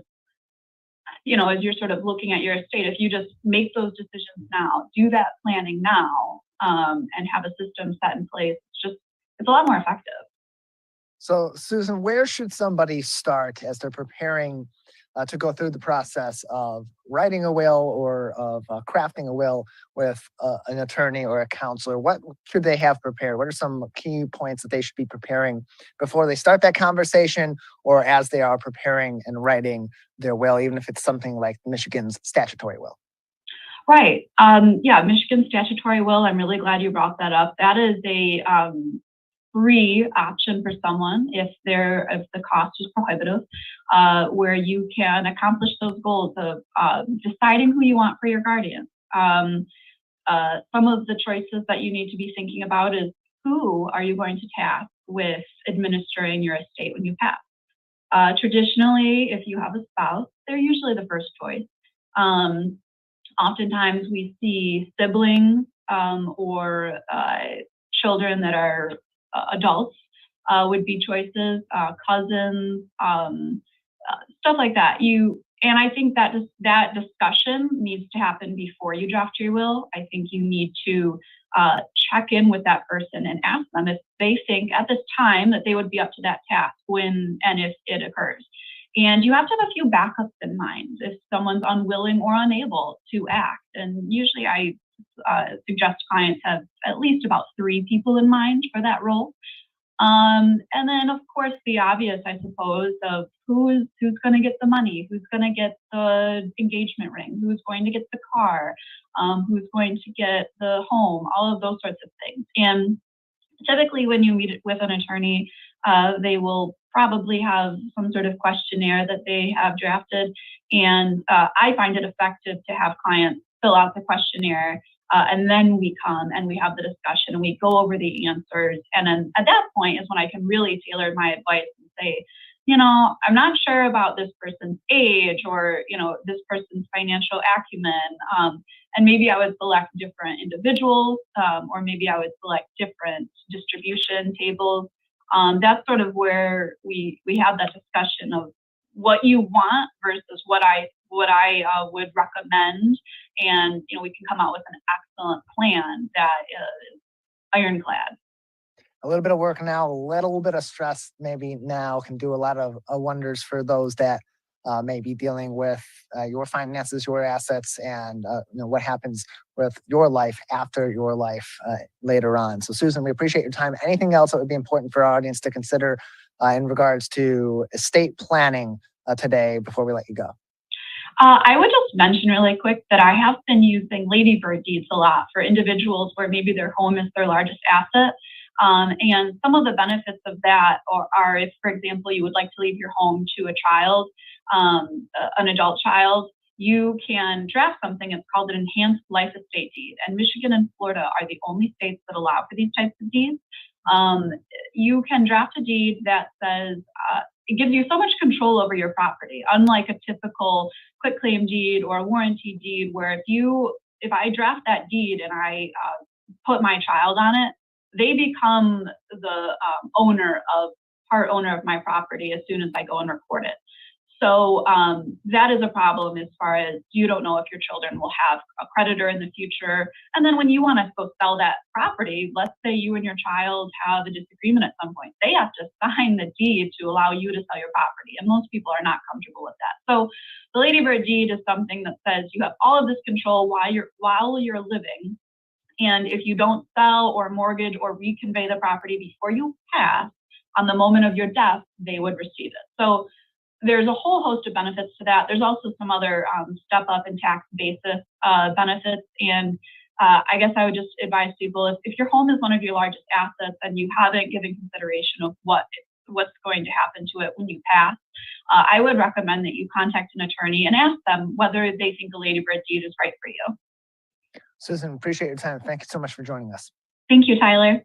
L: as you're sort of looking at your estate, if you just make those decisions now, do that planning now, and have a system set in place, it's a lot more effective.
I: So, Susan, where should somebody start as they're preparing to go through the process of writing a will or of crafting a will with an attorney or a counselor? What should they have prepared? What are some key points that they should be preparing before they start that conversation or as they are preparing and writing their will, even if it's something like Michigan's statutory will?
L: Right. Michigan statutory will. I'm really glad you brought that up. That is a free option for someone if the cost is prohibitive, where you can accomplish those goals of deciding who you want for your guardian. Some of the choices that you need to be thinking about is who are you going to task with administering your estate when you pass. Traditionally, if you have a spouse, they're usually the first choice. Oftentimes we see siblings or children that are adults would be choices, cousins, stuff like that. And I think that that discussion needs to happen before you draft your will. I think you need to check in with that person and ask them if they think at this time that they would be up to that task when and if it occurs. And you have to have a few backups in mind if someone's unwilling or unable to act. And usually I suggest clients have at least about 3 people in mind for that role. And then, of course, the obvious, I suppose, of who's going to get the money, who's going to get the engagement ring, who's going to get the car, who's going to get the home, all of those sorts of things. And typically when you meet with an attorney, they will probably have some sort of questionnaire that they have drafted. And I find it effective to have clients fill out the questionnaire, and then we come and we have the discussion and we go over the answers. And then at that point is when I can really tailor my advice and say, I'm not sure about this person's age or, this person's financial acumen. And maybe I would select different individuals, or maybe I would select different distribution tables. That's sort of where we have that discussion of what you want versus what I would recommend, and we can come out with an excellent plan that is ironclad.
I: A little bit of work now, a little bit of stress maybe now can do a lot of wonders for those that may be dealing with your finances, your assets, and what happens with your life after your life later on. So, Susan, we appreciate your time. Anything else that would be important for our audience to consider in regards to estate planning today before we let you go?
L: I would just mention really quick that I have been using ladybird deeds a lot for individuals where maybe their home is their largest asset. And some of the benefits of that are if, for example, you would like to leave your home to a child, an adult child, you can draft something. It's called an enhanced life estate deed. And Michigan and Florida are the only states that allow for these types of deeds. You can draft a deed that says, it gives you so much control over your property, unlike a typical quitclaim deed or a warranty deed, where if I draft that deed and I put my child on it, they become the part owner of my property as soon as I go and record it. So that is a problem as far as you don't know if your children will have a creditor in the future. And then when you want to go sell that property, let's say you and your child have a disagreement at some point, they have to sign the deed to allow you to sell your property. And most people are not comfortable with that. So the ladybird deed is something that says you have all of this control while you're living. And if you don't sell or mortgage or reconvey the property before you pass, on the moment of your death, they would receive it. So there's a whole host of benefits to that. There's also some other step up in tax basis benefits. And I guess I would just advise people, if your home is one of your largest assets and you haven't given consideration of what's going to happen to it when you pass, I would recommend that you contact an attorney and ask them whether they think a ladybird deed is right for you.
I: Susan, appreciate your time. Thank you so much for joining us.
L: Thank you, Tyler.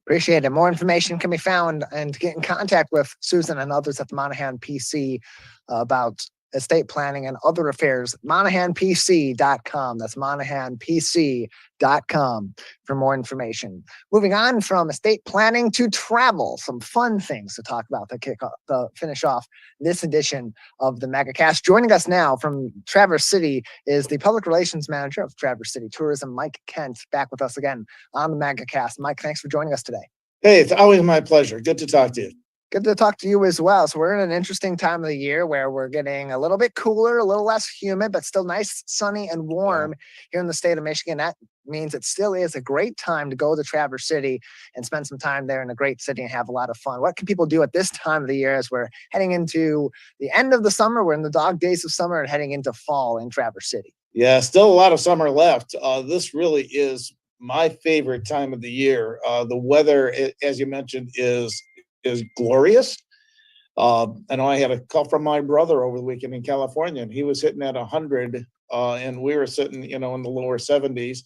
I: Appreciate it. More information can be found and get in contact with Susan and others at the Monahan PC about estate planning and other affairs, MonahanPC.com. That's MonahanPC.com for more information. Moving on from estate planning to travel, some fun things to talk about to finish off this edition of the Megacast. Joining us now from Traverse City is the Public Relations Manager of Traverse City Tourism, Mike Kent, back with us again on the Megacast. Mike, thanks for joining us today.
M: Hey, it's always my pleasure. Good to talk to you.
I: Good to talk to you as well. So we're in an interesting time of the year where we're getting a little bit cooler, a little less humid, but still nice, sunny, and warm here in the state of Michigan. That means it still is a great time to go to Traverse City and spend some time there in a great city and have a lot of fun. What can people do at this time of the year as we're heading into the end of the summer? We're in the dog days of summer and heading into fall in Traverse City.
M: Yeah, still a lot of summer left. This really is my favorite time of the year. The weather, as you mentioned, is glorious. I know I had a call from my brother over the weekend in California, and he was hitting at 100, and we were sitting, in the lower 70s,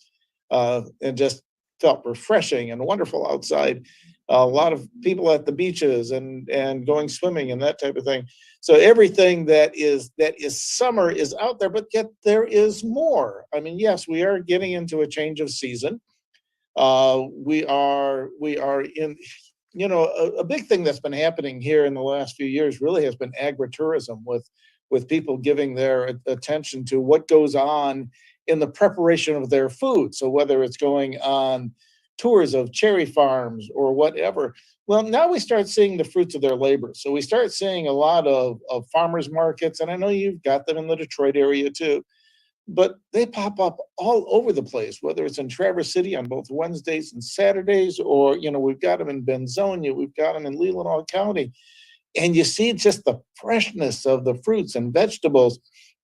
M: and just felt refreshing and wonderful outside. A lot of people at the beaches and going swimming and that type of thing. So everything that is summer is out there, but yet there is more. I mean, yes, we are getting into a change of season. We are in. A big thing that's been happening here in the last few years really has been agritourism, with people giving their attention to what goes on in the preparation of their food. So whether it's going on tours of cherry farms or whatever, well, now we start seeing the fruits of their labor. So we start seeing a lot of farmers markets, and I know you've got them in the Detroit area too. But they pop up all over the place, whether it's in Traverse City on both Wednesdays and Saturdays, or, we've got them in Benzonia, we've got them in Leelanau County. And you see just the freshness of the fruits and vegetables.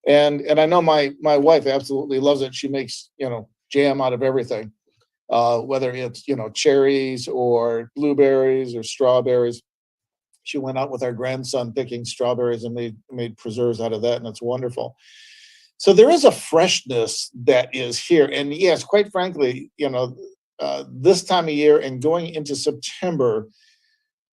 M: And I know my wife absolutely loves it. She makes, jam out of everything, whether it's, cherries or blueberries or strawberries. She went out with our grandson picking strawberries and made preserves out of that, and it's wonderful. So there is a freshness that is here. And yes, quite frankly, this time of year and going into September,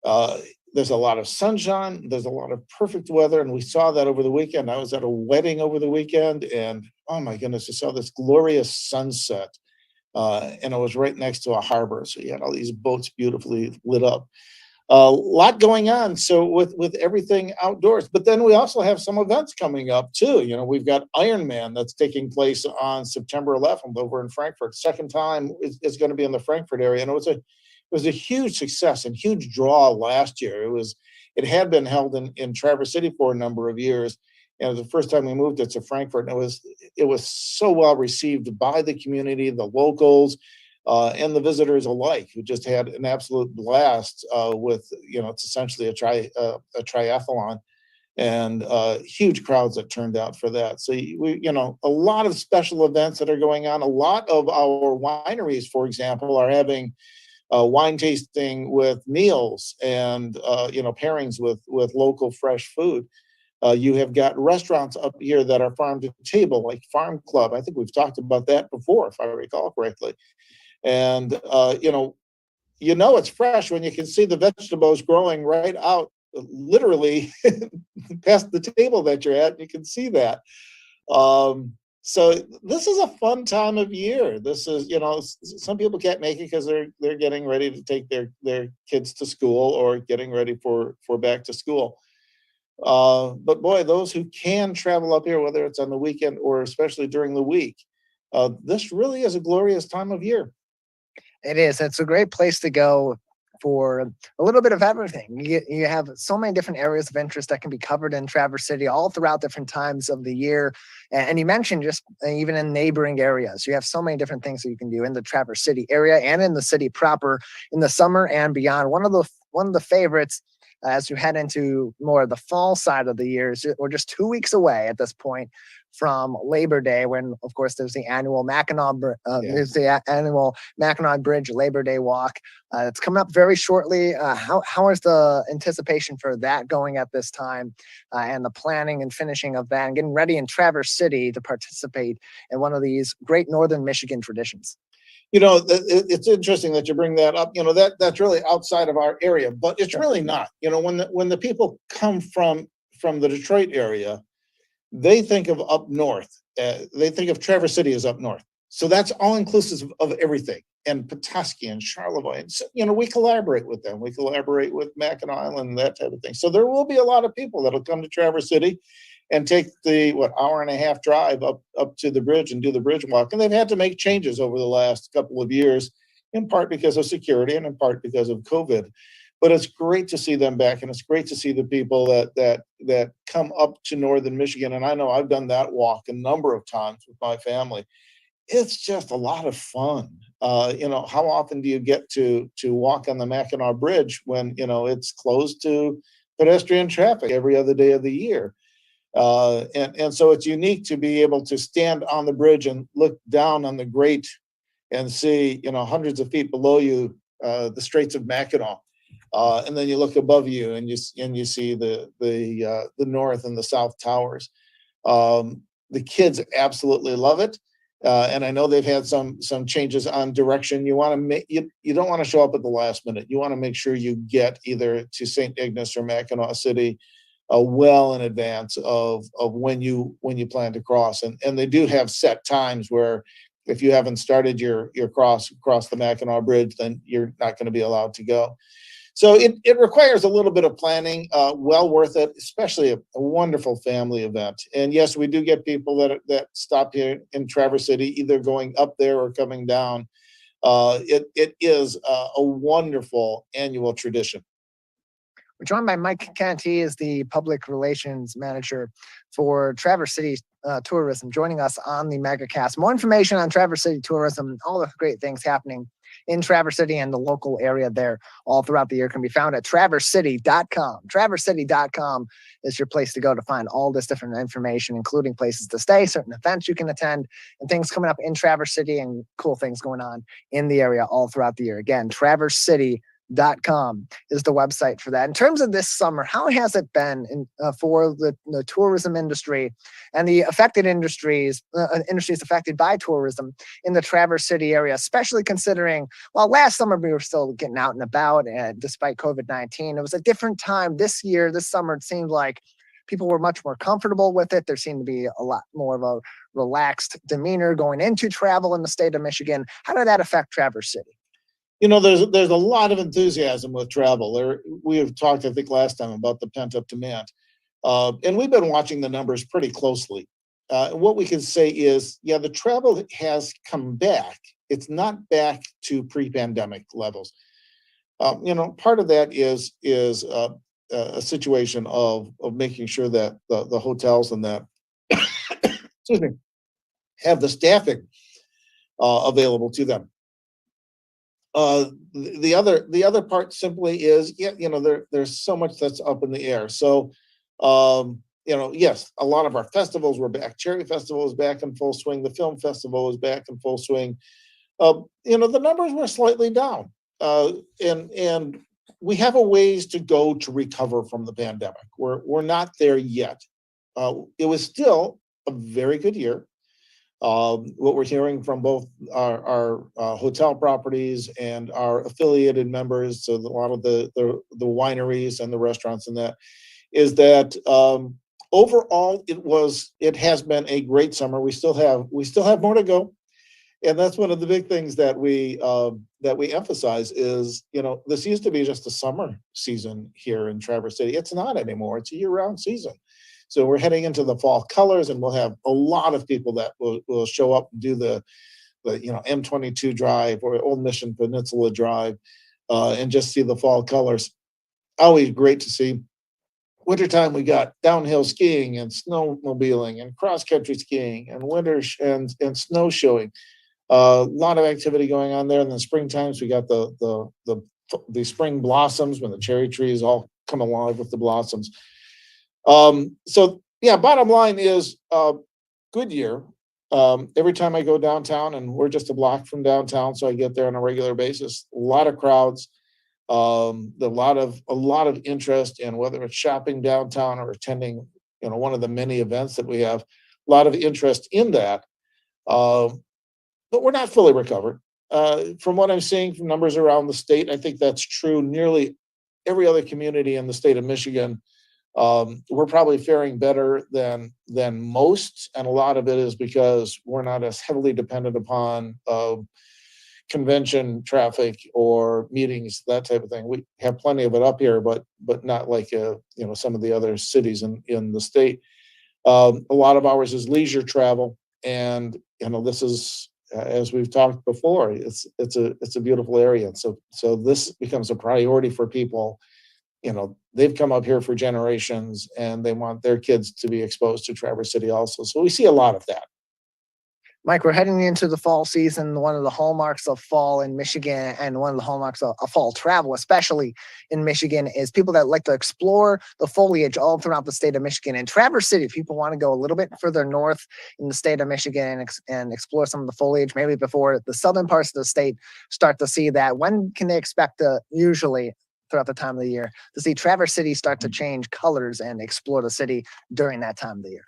M: there's a lot of sunshine, there's a lot of perfect weather. And we saw that over the weekend. I was at a wedding over the weekend, and oh my goodness, I saw this glorious sunset. And it was right next to a harbor. So you had all these boats beautifully lit up. A lot going on, so with everything outdoors. But then we also have some events coming up too. We've got Ironman that's taking place on September 11th over in Frankfurt. Second time it's going to be in the Frankfurt area, and it was a huge success and huge draw last year. It had been held in Traverse City for a number of years, and the first time we moved it to Frankfurt, and it was so well received by the community, the locals, and the visitors alike, who just had an absolute blast with, it's essentially a triathlon, and huge crowds that turned out for that. So a lot of special events that are going on. A lot of our wineries, for example, are having wine tasting with meals and pairings with local fresh food. You have got restaurants up here that are farm to table, like Farm Club. I think we've talked about that before, if I recall correctly. And, it's fresh when you can see the vegetables growing right out, literally past the table that you're at. You can see that. So this is a fun time of year. This is, some people can't make it because they're getting ready to take their kids to school or getting ready for back to school. But boy, those who can travel up here, whether it's on the weekend or especially during the week, this really is a glorious time of year.
I: It is. It's a great place to go for a little bit of everything. You have so many different areas of interest that can be covered in Traverse City all throughout different times of the year. And you mentioned just even in neighboring areas, you have so many different things that you can do in the Traverse City area and in the city proper in the summer and beyond. One of the favorites as you head into more of the fall side of the year, we're just 2 weeks away at this point from Labor Day, when, of course, there's the annual Mackinac Bridge Labor Day Walk. It's coming up very shortly. How is the anticipation for that going at this time, and the planning and finishing of that, and getting ready in Traverse City to participate in one of these great Northern Michigan traditions?
M: It's interesting that you bring that up. That's really outside of our area, but it's really not. When the people come from the Detroit area, they think of up north. They think of Traverse City as up north. So that's all inclusive of everything. And Petoskey and Charlevoix, and so, we collaborate with them. We collaborate with Mackinac Island, that type of thing. So there will be a lot of people that'll come to Traverse City and take the hour and a half drive up to the bridge and do the bridge walk. And they've had to make changes over the last couple of years, in part because of security and in part because of COVID. But it's great to see them back, and it's great to see the people that come up to northern Michigan. And I know I've done that walk a number of times with my family. It's just a lot of fun. How often do you get to walk on the Mackinac Bridge when it's closed to pedestrian traffic every other day of the year? And so it's unique to be able to stand on the bridge and look down on the grate and see hundreds of feet below you the Straits of Mackinac, and then you look above you and you see the north and the south towers. The kids absolutely love it. And I know they've had some changes on direction. You want to make you don't want to show up at the last minute. You want to make sure you get either to St. Ignace or Mackinac City well in advance of when you plan to cross. And they do have set times where if you haven't started your cross across the Mackinac Bridge, then you're not going to be allowed to go. So it requires a little bit of planning, well worth it, especially a wonderful family event. And yes, we do get people that stop here in Traverse City, either going up there or coming down. It is a wonderful annual tradition.
I: We're joined by Mike Kent. He is the public relations manager for Traverse City Tourism, joining us on the Megacast. More information on Traverse City Tourism, all the great things happening in Traverse City and the local area there all throughout the year can be found at traversecity.com. Traversecity.com is your place to go to find all this different information, including places to stay, certain events you can attend, and things coming up in Traverse City and cool things going on in the area all throughout the year. Again, traversecity.com is the website for that. In terms of this summer, how has it been for the tourism industry and the affected industries affected by tourism in the Traverse City area, especially considering, well, last summer we were still getting out and about, and despite COVID-19, it was a different time this year. This summer, it seemed like people were much more comfortable with it. There seemed to be a lot more of a relaxed demeanor going into travel in the state of Michigan. How did that affect Traverse City?
M: There's a lot of enthusiasm with travel. We have talked, I think, last time about the pent-up demand. And we've been watching the numbers pretty closely. What we can say is, yeah, the travel has come back. It's not back to pre-pandemic levels. Part of that is a situation of making sure that the hotels and that, excuse me, have the staffing available to them. The other part simply is, there's so much that's up in the air. So, yes, a lot of our festivals were back. Cherry Festival is back in full swing. The film festival is back in full swing. The numbers were slightly down, and we have a ways to go to recover from the pandemic. We're not there yet. It was still a very good year. What we're hearing from both our hotel properties and our affiliated members, so a lot of the wineries and the restaurants and that, is that overall it has been a great summer. We still have more to go, and that's one of the big things that we emphasize is, this used to be just a summer season here in Traverse City. It's not anymore. It's a year-round season. So we're heading into the fall colors, and we'll have a lot of people that will show up and do the M22 drive or Old Mission Peninsula drive and just see the fall colors. Always great to see. Wintertime, we got downhill skiing and snowmobiling and cross-country skiing and winter and snowshoeing. A lot of activity going on there. In the spring times, we got the spring blossoms when the cherry trees all come alive with the blossoms. So yeah, bottom line is good year. Every time I go downtown, and we're just a block from downtown, so I get there on a regular basis, a lot of crowds, a lot of interest in whether it's shopping downtown or attending, one of the many events that we have, a lot of interest in that. But we're not fully recovered. From what I'm seeing from numbers around the state, I think that's true. Nearly every other community in the state of Michigan we're probably faring better than most, and a lot of it is because we're not as heavily dependent upon convention traffic or meetings, that type of thing. We have plenty of it up here, but not like some of the other cities in the state. A lot of ours is leisure travel, and this is, as we've talked before, it's a beautiful area. So this becomes a priority for people. They've come up here for generations, and they want their kids to be exposed to Traverse City also. So we see a lot of that.
I: Mike, we're heading into the fall season. One of the hallmarks of fall in Michigan, and one of the hallmarks of fall travel, especially in Michigan, is people that like to explore the foliage all throughout the state of Michigan. And Traverse City, if people want to go a little bit further north in the state of Michigan and explore some of the foliage, maybe before the southern parts of the state start to see that, when can they expect to, usually throughout the time of the year, to see Traverse City start to change colors and explore the city during that time of the year?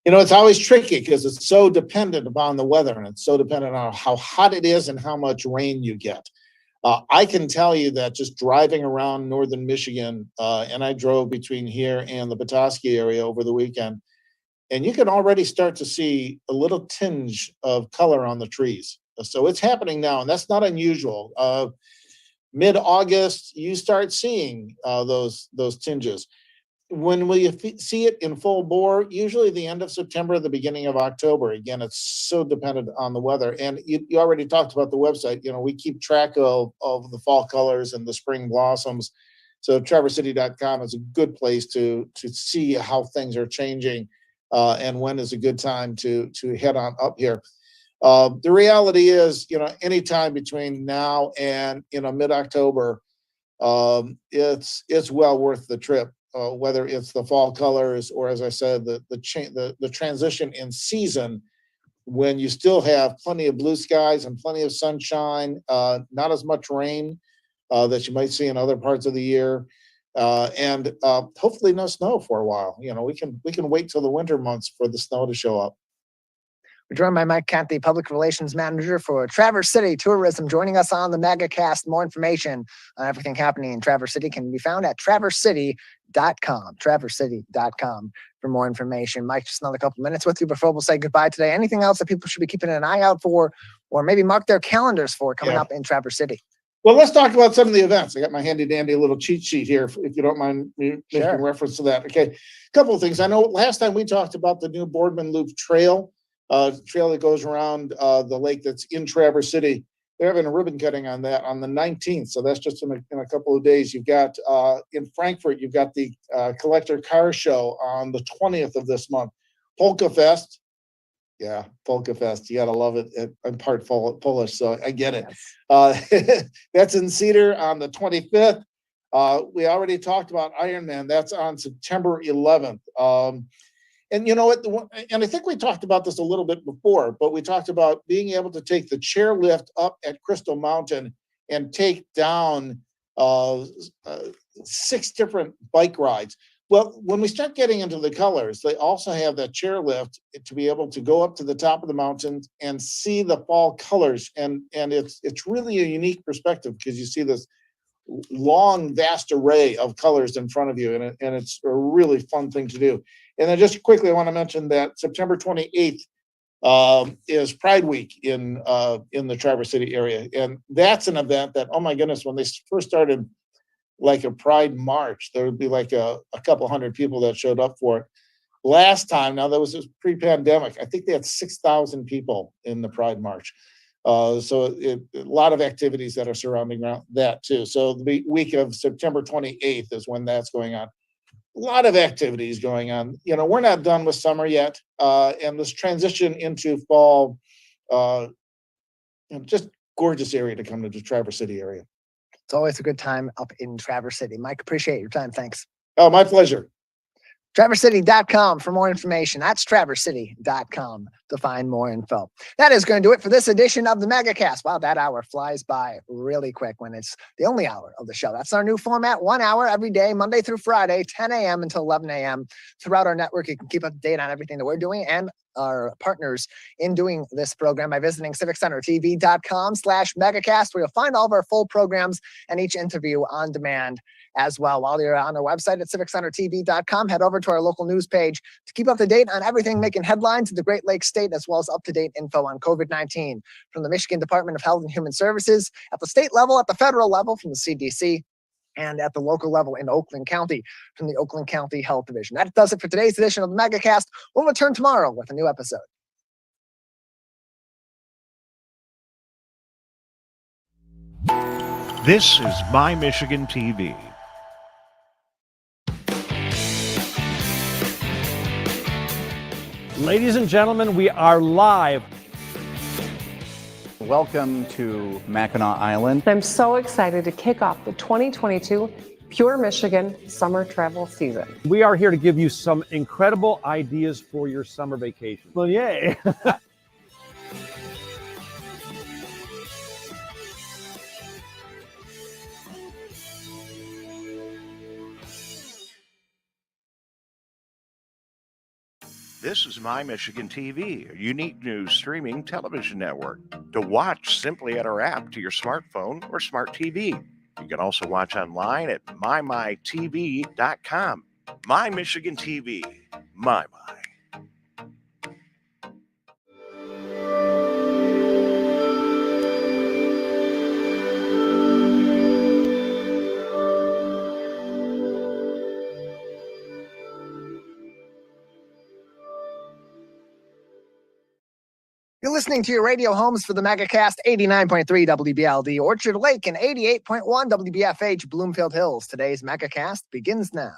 M: It's always tricky because it's so dependent upon the weather, and it's so dependent on how hot it is and how much rain you get. I can tell you that just driving around northern Michigan, and I drove between here and the Petoskey area over the weekend, and you can already start to see a little tinge of color on the trees. So it's happening now, and that's not unusual. Mid-August, you start seeing those tinges. When we see it in full bore, usually the end of September, the beginning of October. Again, it's so dependent on the weather. And you already talked about the website. We keep track of the fall colors and the spring blossoms. So traversity.com is a good place to see how things are changing and when is a good time to head on up here. The reality is, anytime between now and mid-October, it's well worth the trip. Whether it's the fall colors or, as I said, the transition in season, when you still have plenty of blue skies and plenty of sunshine, not as much rain that you might see in other parts of the year, and hopefully no snow for a while. We can wait till the winter months for the snow to show up.
I: We're joined by Mike Kent, the Public Relations Manager for Traverse City Tourism, joining us on the Megacast. More information on everything happening in Traverse City can be found at traversity.com. traversity.com for more information. Mike, just another couple minutes with you before we'll say goodbye today. Anything else that people should be keeping an eye out for, or maybe mark their calendars for coming up in Traverse City?
M: Well, let's talk about some of the events. I got my handy dandy little cheat sheet here, if you don't mind me making reference to that. Okay, a couple of things. I know last time we talked about the new Boardman Loop Trail. Trail that goes around the lake that's in Traverse City. They're having a ribbon cutting on that on the 19th. So that's just in a couple of days. You've got in Frankfurt, you've got the collector car show on the 20th of this month. Polka Fest. Yeah, Polka Fest. You got to love it. I'm part Polish, so I get it. Yes. That's in Cedar on the 25th. We already talked about Ironman. That's on September 11th. And you know what? And I think we talked about this a little bit before, but we talked about being able to take the chairlift up at Crystal Mountain and take down 6 different bike rides. Well, when we start getting into the colors, they also have that chairlift to be able to go up to the top of the mountain and see the fall colors. And it's really a unique perspective because you see this long, vast array of colors in front of you, and it's a really fun thing to do. And then just quickly, I want to mention that September 28th is Pride Week in the Traverse City area. And that's an event that, oh my goodness, when they first started like a Pride March, there would be like a couple hundred people that showed up for it. Last time, now that was pre-pandemic, I think they had 6,000 people in the Pride March. So a lot of activities that are surrounding that too. So the week of September 28th is when that's going on. A lot of activities going on. We're not done with summer yet. And this transition into fall, just gorgeous area to come to the Traverse City area.
I: It's always a good time up in Traverse City. Mike, appreciate your time. Thanks.
M: Oh, my pleasure.
I: TraverseCity.com for more information. That's TraverseCity.com to find more info. That is going to do it for this edition of the Megacast. Wow, that hour flies by really quick when it's the only hour of the show. That's our new format, 1 hour every day, Monday through Friday, 10 a.m. until 11 a.m. Throughout our network, you can keep up to date on everything that we're doing and our partners in doing this program by visiting civiccentertv.com/megacast, where you'll find all of our full programs and each interview on demand as well. While you're on our website at civiccentertv.com, head over to our local news page to keep up to date on everything making headlines in the Great Lakes state, as well as up-to-date info on COVID-19 from the Michigan Department of Health and Human Services, at the state level, at the federal level from the CDC, and at the local level in Oakland County from the Oakland County Health Division. That does it for today's edition of the Megacast. We'll return tomorrow with a new episode.
N: This is My Michigan TV.
O: Ladies and gentlemen, we are live.
P: Welcome to Mackinac Island.
Q: I'm so excited to kick off the 2022 Pure Michigan summer travel season.
O: We are here to give you some incredible ideas for your summer vacation. Well, yay.
N: This is My Michigan TV, a unique news streaming television network. To watch, simply add our app to your smartphone or smart TV. You can also watch online at mymytv.com. My Michigan TV. My.
I: You're listening to your radio homes for the Megacast, 89.3 WBLD Orchard Lake and 88.1 WBFH Bloomfield Hills. Today's Megacast begins now.